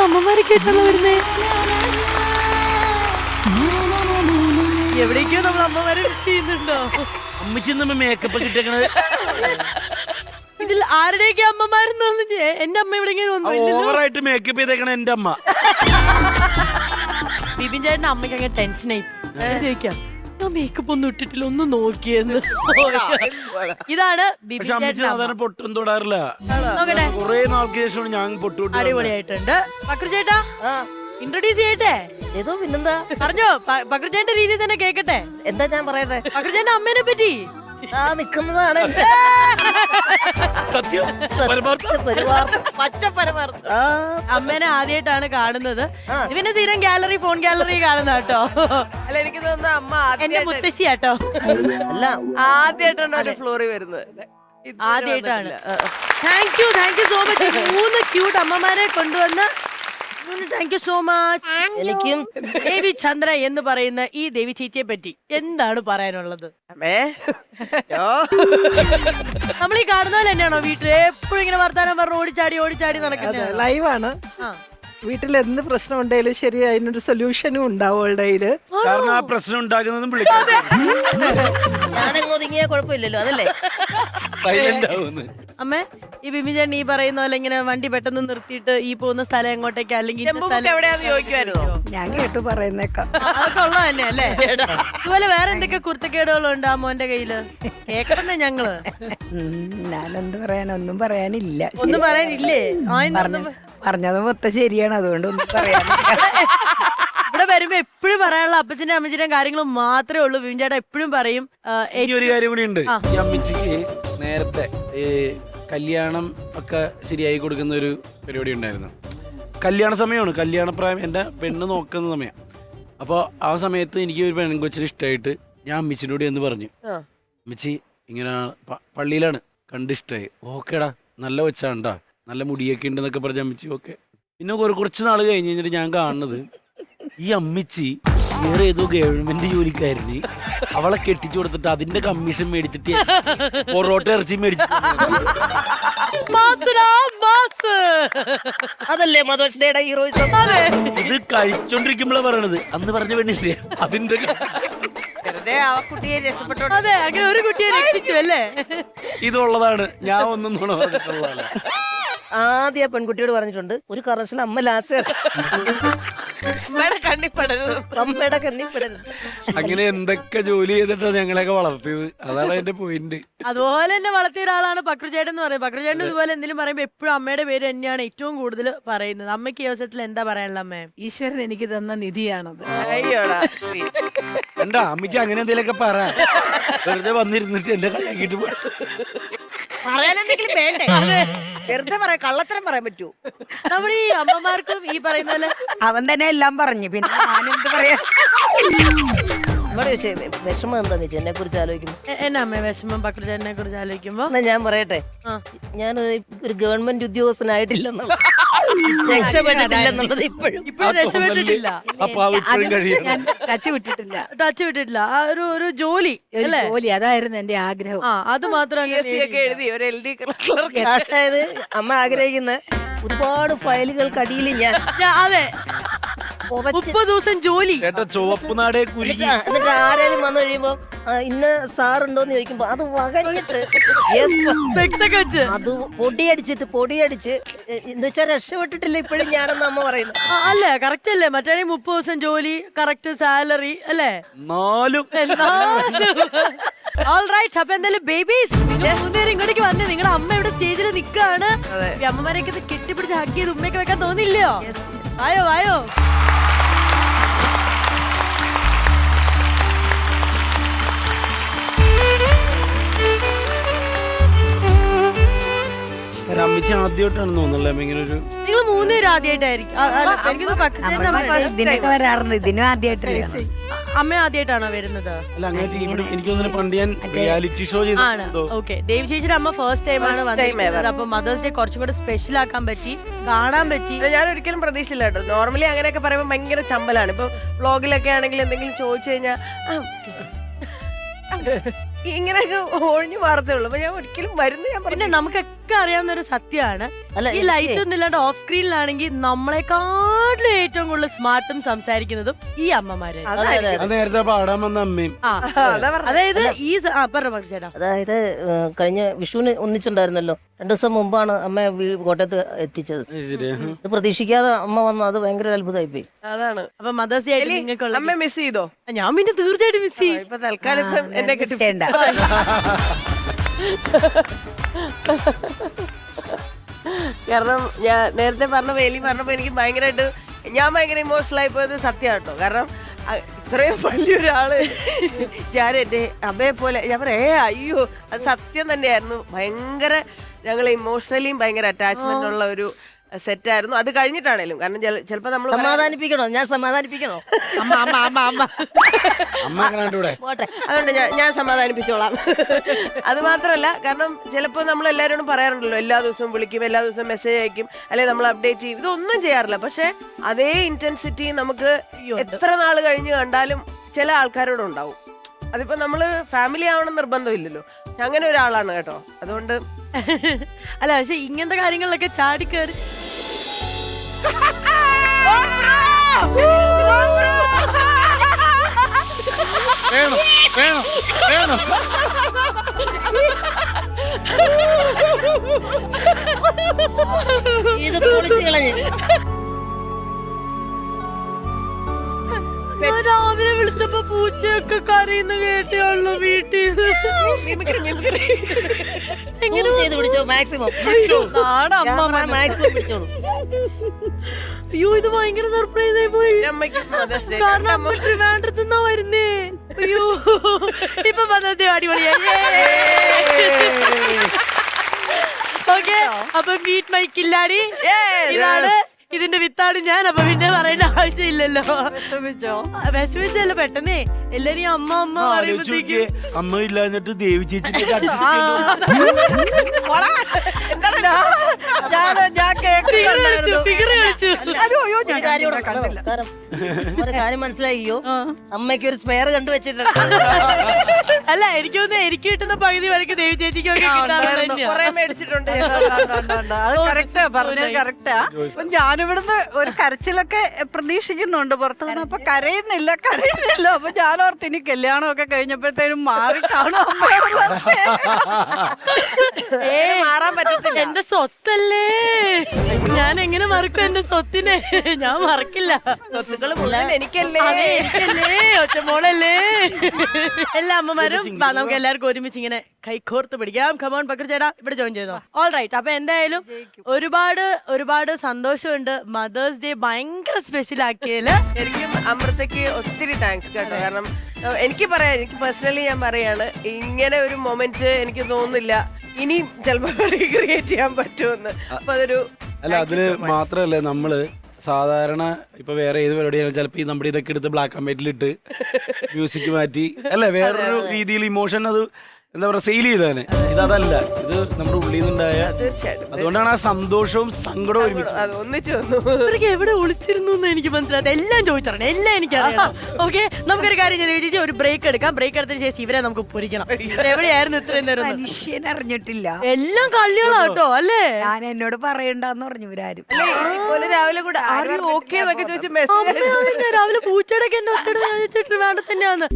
അമ്മമാരൊക്കെ ആയിട്ടാണോ വരുന്നേ? എവിടേക്കോ നമ്മൾ അമ്മമാരെ ചെയ്യുന്നുണ്ടോ? അമ്മച്ചി നമ്മ മേക്കപ്പ് കിട്ടിയേക്കണത് ഇതിൽ ആരുടെയൊക്കെ അമ്മമാരെന്ന് പറഞ്ഞു? എന്റെ അമ്മ എവിടെയെങ്കിലും ഓവറായിട്ട് മേക്കപ്പ് ചെയ്തേക്കണ എന്റെ അമ്മ. ബിബിൻ ചേട്ടന്റെ അമ്മയ്ക്ക് അങ്ങനെ ടെൻഷനായി. ചോദിക്കാം, ഞാൻ മേക്കപ്പ് ഒന്നും ഇട്ടിട്ടില്ല, ഒന്ന് നോക്കിയെന്ന്. ഇതാണ് ബിബിൻ പക്ഷെ അമ്മച്ചി ചേട്ടന്റെ സാധാരണ പൊട്ടും തൊടാറില്ല. നോക്കട്ടെ, കൊറേ നാൾക്ക് ശേഷമാണ് ഞാൻ പൊട്ടുവിട്ട്. അടിപൊളിയായിട്ടുണ്ട്. പക്രു ചേട്ടാ ഇൻട്രൊഡ്യൂസ് ചെയ്യട്ടെ. ഏതോ പിന്നെന്താ പറഞ്ഞോ, പക്രു ചേട്ടന്റെ രീതിയിൽ തന്നെ കേക്കട്ടെ. എന്താ ഞാൻ പറയട്ടെ? പക്രു ചേട്ടന്റെ അമ്മേനെ പറ്റി ആ നിക്കുന്നതാണ് സത്യം പച്ച പരമാർത്ഥം. അമ്മേനെ ആദ്യമായിട്ടാണ് കാണുന്നത്. ഇവന്റെ തീരം ഗാലറി, ഫോൺ ഗാലറി കാണുന്ന കേട്ടോ. അല്ല, എനിക്ക് തോന്നുന്നു അമ്മ എന്റെ മുത്തശ്ശിയാട്ടോ. അല്ല ആദ്യമായിട്ടാണ് ഫ്ലോറിൽ വരുന്നത്. ആദ്യമായിട്ടാണ്. Thank you so much. 3 cute അമ്മമാരെ കൊണ്ടുവന്ന് താങ്ക് യു സോ മച്ച്. എനിക്കും ദേവി ചന്ദ്ര എന്ന് പറയുന്ന ഈ ദേവി ചേച്ചിയെ പറ്റി എന്താണ് പറയാനുള്ളത്? അമ്മേ നമ്മൾ ഈ കാണുന്ന പോലെ തന്നെയാണോ വീട്ടിൽ എപ്പോഴും ഇങ്ങനെ വർത്താനം പറഞ്ഞ് ഓടിച്ചാടി നടക്കുന്നത്? ലൈവാണ്. വീട്ടിൽ എന്ത് പ്രശ്നം ഉണ്ടെങ്കിലും ശരി, അതിനൊരു സൊല്യൂഷനും ഉണ്ടാവും അവളുടെ കയ്യില്. കാരണം ആ പ്രശ്നം ഉണ്ടാക്കുന്നതും ഞാനങ്ങ് ഒതുങ്ങിയാ കുഴപ്പമില്ലല്ലോ, അതല്ലേ? സൈലന്റ് ആവുന്നു. അമ്മേ, ഈ ബിമിചേട്ടൻ ഈ പറയുന്ന പോലെ ഇങ്ങനെ വണ്ടി പെട്ടെന്ന് നിർത്തിയിട്ട് ഈ പോകുന്ന സ്ഥലം എങ്ങോട്ടേക്ക്, അല്ലെങ്കിൽ എവിടെയാന്ന് ചോദിക്കുമായിരുന്നോ? ഞാൻ കേട്ടു പറയുന്നേക്കാം. അതൊക്കെ ഉള്ളത് തന്നെ അല്ലേ? ഇതുപോലെ വേറെ എന്തൊക്കെ കുർത്തക്കേടുകളുണ്ട് ആ മോന്റെ കയ്യില്? കേക്കട്ടെ ഞങ്ങള്. ഞാനെന്ത് പറയാൻ, ഒന്നും പറയാനില്ല. ഒന്നും പറയാനില്ലേ? പറഞ്ഞത് മൊത്തം ശരിയാണ്, അതുകൊണ്ട് ഒന്നും പറയാനില്ല. ഇവിടെ വരുമ്പോ എപ്പോഴും പറയാനുള്ള അപ്പച്ചന്റെ അമ്മച്ചിന്റെ കാര്യങ്ങൾ മാത്രമേ ഉള്ളൂ. വിൻചേട്ടാ എപ്പോഴും പറയും. ഇനി ഒരു കാര്യം കൂടി ഉണ്ട്. ഈ അമ്മച്ചിക്ക് നേരത്തെ കല്യാണം ഒക്കെ ശരിയായി കൊടുക്കുന്ന ഒരു പരിപാടി ഉണ്ടായിരുന്നു. കല്യാണ സമയമാണ്, കല്യാണപ്രായം, എൻ്റെ പെണ്ണ് നോക്കുന്ന സമയം. അപ്പോൾ ആ സമയത്ത് എനിക്ക് ഒരു പെൺകൊച്ചിന് ഇഷ്ടമായിട്ട് ഞാൻ അമ്മച്ചിനോട് എന്ന് പറഞ്ഞു, അമ്മച്ചി ഇങ്ങനെ പള്ളിയിലാണ് കണ്ടിഷ്ടമായി. ഓക്കേടാ, നല്ല വെച്ചാണ്ടാ, നല്ല മുടിയൊക്കെ ഉണ്ടെന്നൊക്കെ പറഞ്ഞ അമ്മച്ചി ഓക്കെ. പിന്നെ കുറച്ച് നാൾ കഴിഞ്ഞ് കഴിഞ്ഞിട്ട് ഞാൻ കാണുന്നത് ഈ അമ്മച്ചി വേറെ ഏതോ ഗവൺമെന്റ് ജോലിക്കാരന് അവളെ കെട്ടിച്ചു കൊടുത്തിട്ട് അതിന്റെ കമ്മീഷൻ മേടിച്ചിട്ട് പൊറോട്ട ഇറച്ചി മേടിച്ചിട്ട് അതല്ലേ മദേഴ്സ് ഡേയുടെ ഹീറോയിസം. ഇത് കഴിച്ചോണ്ടിരിക്കുമ്പോഴാ പറയണത്. അന്ന് പറഞ്ഞ പെണ്ണില്ലേ അതിന്റെ വെറുതെ ആ കുട്ടിയെ രക്ഷപ്പെട്ടോ. അതെ, അങ്ങനെ ഒരു കുട്ടിയെ രക്ഷിച്ചു അല്ലേ? ഇതുള്ളതാണ്. ഞാൻ ഒന്നും പറഞ്ഞിട്ടുള്ളതല്ല. ആദ്യം പെൺകുട്ടിയോട് പറഞ്ഞിട്ടുണ്ട്, ഒരു കറക്ഷൻ അമ്മ ലാസ്റ്റ് അമ്മയുടെ കണ്ണിപ്പെടരുത്, അമ്മയുടെ കണ്ണിപ്പെടരുത്. അങ്ങനെ എന്തൊക്കെ ജോലി ചെയ്തിട്ടാണ് ഞങ്ങളെയൊക്കെ വളർത്തിയത്. അതാണ് അതിന്റെ പോയിന്റ്. അതുപോലെ തന്നെ വളർത്തിയ ഒരാളാണ് പക്രുചേട്ടൻ എന്ന് പറയുന്നത്. പക്രുചേട്ടൻ ഇതുപോലെ എന്തെങ്കിലും പറയുമ്പോ എപ്പോഴും അമ്മയുടെ പേര് തന്നെയാണ് ഏറ്റവും കൂടുതൽ പറയുന്നത്. അമ്മയ്ക്ക് ഈ അവസരത്തിൽ എന്താ പറയാനുള്ള? അമ്മേ, ഈശ്വരൻ എനിക്ക് തന്ന നിധിയാണത്. അയ്യോടാ. എന്താ അമ്മച്ചി അങ്ങനെ എന്തെങ്കിലുമൊക്കെ പറ. വെറുതെ വന്നിരുന്നിട്ട് എന്റെ കളിയാക്കിട്ട് പറയാനെന്തെങ്കിലും വേണ്ടേ? വെറുതെ പറയാം, കള്ളത്തരം പറയാൻ പറ്റൂ? നമ്മുടെ ഈ അമ്മമാർക്കും ഈ പറയുന്ന പോലെ അവൻ തന്നെ എല്ലാം പറഞ്ഞു, പിന്നെ ഞാനെന്ത് പറയാ? ഇവിടെ വിഷമം എന്താന്ന് വെച്ചാൽ എന്നെ കുറിച്ച് ആലോചിക്കുമ്പോ എന്നാ അമ്മ വിഷമം പക്രുചേട്ടനെ കുറിച്ച് ആലോചിക്കുമ്പോ? എന്നാ ഞാൻ പറയട്ടെ, ഞാൻ ഒരു ഗവൺമെന്റ് ഉദ്യോഗസ്ഥനായിട്ടില്ലെന്നുള്ള, രക്ഷപ്പെട്ടിട്ടില്ലെന്നുള്ളത് ഇപ്പോഴും രക്ഷപ്പെട്ടിട്ടില്ല. ഞാൻ ടച്ച് വിട്ടിട്ടില്ല. ഒരു ജോലി അല്ലേ? ജോലി, അതായിരുന്നു എന്റെ ആഗ്രഹം. അത് മാത്രം ഒക്കെ എഴുതി ഒരു LD അതായത് അമ്മ ആഗ്രഹിക്കുന്ന ഒരുപാട് ഫയലുകൾക്കടിയിൽ ഞാൻ അതെ 30 ദിവസം ജോലി. ചുവപ്പ് നാടേ കുരുങ്ങി. എന്നിട്ട് ആരേലും വന്നു കഴിയുമ്പോ ഇന്ന സാറുണ്ടോന്ന് ചോദിക്കുമ്പോ അത് വകഞ്ഞിട്ട് അത് പൊടിയടിച്ച് എന്ന് വെച്ചാൽ രക്ഷപ്പെട്ടിട്ടില്ല ഇപ്പോഴും ഞാനെന്ന് അമ്മ പറയുന്നു. അല്ലേ? കറക്റ്റ് അല്ലേ? മറ്റേ 30 ദിവസം ജോലി, കറക്റ്റ് സാലറി അല്ലേ? ഓൾറൈറ്റ്. അപ്പൊ എന്തായാലും ബേബീസ്, നിങ്ങൾ മൂന്നുപേരും ഇങ്ങോട്ടേക്ക് വന്നേ. നിങ്ങളുടെ അമ്മ ഇവിടെ സ്റ്റേജിൽ നിൽക്കാണ്. അമ്മമാരെയൊക്കെ കെട്ടിപ്പിടിച്ച് ഹഗ് ചെയ്ത് ഉമ്മയൊക്കെ വെക്കാൻ തോന്നില്ലയോ? വായോ. അമ്മച്ചി ആദ്യമായിട്ടാണ് തോന്നുന്നല്ലേ ഇങ്ങനെ ഒരു? നിങ്ങൾ മൂന്നുപേരും ആദ്യമായിട്ടായിരിക്കും. ഇതിനൊക്കെ വരാറുണ്ട്, ഇതിനും ആദ്യമായിട്ടല്ലേ? അമ്മ ആദ്യമായിട്ടാണോ വരുന്നത്? അല്ല, അങ്ങനെ എനിക്ക് തോന്നുന്നു പണ്ട് ഞാൻ റിയാലിറ്റി ഷോ ചെയ്തോ. ഓക്കെ, ദേവി ചേച്ചിയുടെ അമ്മ ഫസ്റ്റ് ടൈം ആണ് വന്നത്. അപ്പൊ മദേഴ്സ് ഡേ കുറച്ചും കൂടെ സ്പെഷ്യൽ ആക്കാൻ പറ്റി, കാണാൻ പറ്റി. ഞാൻ ഒരിക്കലും പ്രതീക്ഷിച്ചില്ല കേട്ടോ. നോർമലി അങ്ങനെയൊക്കെ പറയുമ്പോൾ ഭയങ്കര ചമ്പലാണ്. ഇപ്പൊ വ്ളോഗിലൊക്കെ ആണെങ്കിൽ എന്തെങ്കിലും ചോദിച്ചു കഴിഞ്ഞാൽ ഇങ്ങനെയൊക്കെ ഒഴിഞ്ഞു മാറത്തേ ഉള്ളൂ. അപ്പൊ ഞാൻ ഒരിക്കലും വരുന്ന ഞാൻ പിന്നെ നമുക്കൊക്കെ അറിയാവുന്ന ഒരു സത്യമാണ്, അല്ല, ഈ ലൈറ്റ് ഒന്നും ഇല്ലാണ്ട് ഓഫ് സ്ക്രീനിലാണെങ്കിൽ നമ്മളെക്കാട്ടിലും ഏറ്റവും കൂടുതൽ സ്മാർട്ടും സംസാരിക്കുന്നതും ഈ അമ്മമാര്. അത് നേരത്തെ പാടാൻ വന്ന അമ്മയും. അതായത് ഈ പറഞ്ഞ പക്ഷേടാ, അതായത് കഴിഞ്ഞ വിഷുവിന് ഒന്നിച്ചുണ്ടായിരുന്നല്ലോ, 2 ദിവസം മുമ്പാണ് അമ്മ കോട്ടയത്ത് എത്തിച്ചത്. ഇത് പ്രതീക്ഷിക്കാതെ അമ്മ വന്നു, അത് ഭയങ്കര ഒരു അത്ഭുതമായി പോയി. അതാണ്. അപ്പൊ മദേഴ്സ് ഡേ ആയിട്ട് നിങ്ങൾക്കുള്ള അമ്മ മിസ് ചെയ്തോ? ഞാൻ പിന്നെ തീർച്ചയായിട്ടും മിസ് ചെയ്യും. ഇപ്പൊ തൽക്കാലം ഇപ്പം എന്നെ കിട്ടി. കാരണം ഞാൻ നേരത്തെ പറഞ്ഞ വേലി പറഞ്ഞപ്പോ എനിക്ക് ഭയങ്കരമായിട്ട് ഞാൻ ഭയങ്കര ഇമോഷണൽ ആയി പോയത് സത്യമാണ് കേട്ടോ. കാരണം ഇത്രയും വലിയൊരാള് ഞാൻ എൻ്റെ അമ്മയെ പോലെ ഞാൻ പറയാ അയ്യോ, അത് സത്യം തന്നെയായിരുന്നു. ഭയങ്കര ഞങ്ങൾ ഇമോഷണലിയും ഭയങ്കര അറ്റാച്ച്മെന്റ് ഉള്ള ഒരു സെറ്റായിരുന്നു. അത് കഴിഞ്ഞിട്ടാണേലും, കാരണം ചിലപ്പോ നമ്മൾ സമാധാനിപ്പിക്കണോ? ഞാൻ സമാധാനിപ്പിക്കണോ? പോട്ടെ, അതുകൊണ്ട് ഞാൻ സമാധാനിപ്പിച്ചോളാം. അത് മാത്രമല്ല, കാരണം ചിലപ്പോൾ നമ്മൾ എല്ലാവരോടും പറയാറുണ്ടല്ലോ, എല്ലാ ദിവസവും വിളിക്കും, എല്ലാ ദിവസവും മെസ്സേജ് അയക്കും, അല്ലെങ്കിൽ നമ്മൾ അപ്ഡേറ്റ് ചെയ്യും. ഇതൊന്നും ചെയ്യാറില്ല. പക്ഷെ അതേ ഇന്റൻസിറ്റി നമുക്ക് എത്ര നാൾ കഴിഞ്ഞ് കണ്ടാലും ചില ആൾക്കാരോടുണ്ടാവും. അതിപ്പോ നമ്മള് ഫാമിലി ആവണം നിർബന്ധമില്ലല്ലോ. അങ്ങനെ ഒരാളാണ് കേട്ടോ. അതുകൊണ്ട് അല്ല, പക്ഷെ ഇങ്ങനത്തെ കാര്യങ്ങളിലൊക്കെ ചാടിക്കേറി വേണം വേണം വേണം. ഇത് പൊളിച്ച് കളഞ്ഞ്. ഞാൻ രാവിലെ വിളിച്ചപ്പോ പൂച്ചയൊക്കെ കരയുന്ന കേട്ടുള്ളൂ വീട്ടിൽ. Zoom ചെയ്ത് പിടിച്ചോ മാക്സിമം. മാക്സിമം പിടിച്ചോളൂ. അയ്യോ, ഇത് ഭയങ്കര സർപ്രൈസ് ആയി പോയി. അമ്മയ്ക്ക് Mother's Day. കാരണം അമ്മ ട്രിവാൻഡ്രത്തുനിന്നാ വരുന്നേ. അയ്യോ, ഇപ്പൊ Mother's Day അടിപൊളിയായി. ഓക്കെ, അപ്പൊ മീറ്റ് മൈ കില്ലാടി. ഇതാണ് ഇതിന്റെ വിത്താണ് ഞാൻ. അപ്പൊ പിന്നെ പറയേണ്ട ആവശ്യമില്ലല്ലോ. വിഷമിച്ചല്ല, പെട്ടെന്നേ എല്ലാരും അമ്മ അമ്മ പറയുമ്പോഴത്തേക്ക് അമ്മ ഇല്ലാഞ്ഞിട്ട് ദേവി ചേച്ചി ഒരു കാര്യം മനസ്സിലാക്കിയോ? അമ്മയ്ക്ക് ഒരു സ്പെയർ കണ്ടു വെച്ചിട്ടുണ്ട്. അല്ല, എനിക്ക് തോന്നുന്നു എനിക്ക് കിട്ടുന്ന പകുതി വഴിക്ക് ദേവി ചേച്ചിക്കൊക്കെ കുറെ മേടിച്ചിട്ടുണ്ട്. അത് കറക്റ്റാ, പറഞ്ഞത് കറക്റ്റാ. ഞാനിവിടുന്ന് ഒരു കരച്ചിലൊക്കെ പ്രതീക്ഷിക്കുന്നുണ്ട് പുറത്തു നിന്ന്. അപ്പൊ കരയുന്നില്ല. അപ്പൊ ഞാനോർത്ത് ഇനി കല്യാണമൊക്കെ കഴിഞ്ഞപ്പോഴത്തേനും മാറി കാണും. മാറാൻ പറ്റത്തില്ല. എന്റെ സ്വത്തല്ലേ, ഞാൻ എങ്ങനെ മറക്കും എന്റെ സ്വത്തിനെ? ഞാൻ മറക്കില്ല. സ്വത്തുക്കൾ മുഴുവൻ എനിക്കല്ലേ. അതെ, എനിക്കല്ലേ, ഒറ്റമോളല്ലേ. എല്ലാ അമ്മമാരും വാ, നമുക്ക് എല്ലാവർക്കും ഒരുമിച്ച് ഇങ്ങനെ കൈകോർത്ത് പിടിക്കാം. കമോൺ പക്കർ ചേട്ടാ, ഇവിടെ ജോയിൻ ചെയ്തോ. All right. അപ്പൊ എന്തായാലും ഒരുപാട് സന്തോഷമുണ്ട് മദേഴ്സ് ഡേ ഭയങ്കര സ്പെഷ്യൽ ആക്കിയതില്. എനിക്കും അമൃതയ്ക്ക് ഒത്തിരി താങ്ക്സ് കേട്ടോ. കാരണം എനിക്ക് പേഴ്സണലി ഞാൻ പറയാണ്, ഇങ്ങനെ ഒരു മൊമെന്റ് എനിക്ക് തോന്നുന്നില്ല ഇനിയും ചിലപ്പോ റീക്രിയേറ്റ് ചെയ്യാൻ പറ്റുമെന്ന്. അപ്പൊ അതൊരു അല്ല, അതില് മാത്രല്ല നമ്മള് സാധാരണ ഇപ്പൊ വേറെ ഏത് പരിപാടിയാണ് ചിലപ്പോ ഈ നമ്മുടെ ഇതൊക്കെ എടുത്ത് ബ്ലാക്ക് ആൻഡ് വൈറ്റിലിട്ട് മ്യൂസിക് മാറ്റി അല്ലെ വേറൊരു രീതിയിൽ ഇമോഷൻ അത് എന്താ പറയാ സെയിൽ ചെയ്തേനെ. ഇതല്ല, ഇത് നമ്മുടെ ഉള്ളിൽ നിന്നുണ്ടായ, തീർച്ചയായിട്ടും അതുകൊണ്ടാണ് ആ സന്തോഷവും സങ്കടവും ഒരുമിച്ച്. അത് ഒന്നിച്ചു വന്നു. ഇവർക്ക് എവിടെ ഒളിച്ചിരുന്നു എന്ന് എനിക്ക് മനസ്സിലായത്. എല്ലാം ചോദിച്ചറിയണം, എല്ലാം എനിക്കറിയാം. ഓക്കെ, നമുക്കൊരു കാര്യം ചെയ്ത് ചേച്ചി ഒരു ബ്രേക്ക് എടുക്കാം. ബ്രേക്ക് എടുത്തതിന് ശേഷം ഇവരെ നമുക്ക് പൊരിക്കണം. എവിടെയായിരുന്നു ഇത്രയും നേരം? മനുഷ്യൻ അറിഞ്ഞിട്ടില്ല. എല്ലാം കള്ളികളാട്ടോ അല്ലേ? ഞാൻ എന്നോട് പറയണ്ടെന്ന് പറഞ്ഞു ഇവരാരും. ഇതുപോലെ രാവിലെ കൂടെ ആരും ഓക്കെ എന്നൊക്കെ ചോദിച്ചു മെസ്സേജ് രാവിലെ പൂച്ചയുടെ ഒക്കെ എന്നെ ഒച്ചയുടെ വേണ്ട തന്നെയാന്ന്.